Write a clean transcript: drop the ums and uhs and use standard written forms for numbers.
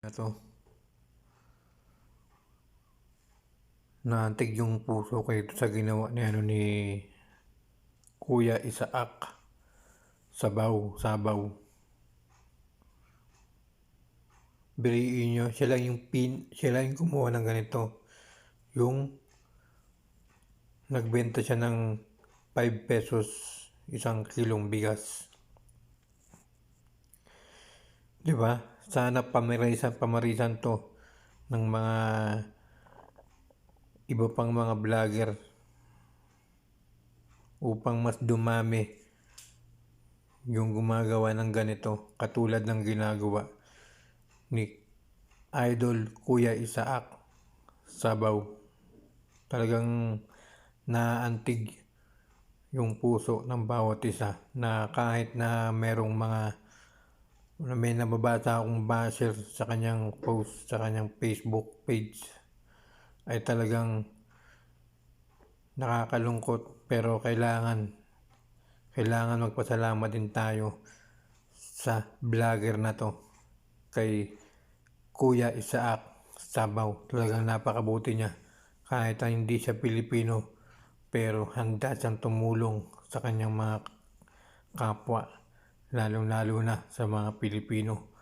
Na to, naantig yung puso ko ito sa ginawa ni Kuya Isaac. Sabaw. Biriin nyo, siya lang yung gumawa ng ganito. Yung nagbenta siya ng 5 pesos isang kilong bigas. Di ba? Sana pamarisan to ng mga iba pang mga vlogger upang mas dumami yung gumagawa ng ganito katulad ng ginagawa ni Idol Kuya Isaac Sabaw. Talagang naantig yung puso ng bawat isa na kahit na may nababasa akong basher sa kanyang post sa kanyang Facebook page ay talagang nakakalungkot, pero kailangan magpasalamat din tayo sa vlogger na to, kay Kuya Isaac Sabaw. Talagang napakabuti niya kahit na hindi siya Pilipino, pero handa siyang tumulong sa kanyang mga kapwa, lalong lalo na sa mga Pilipino.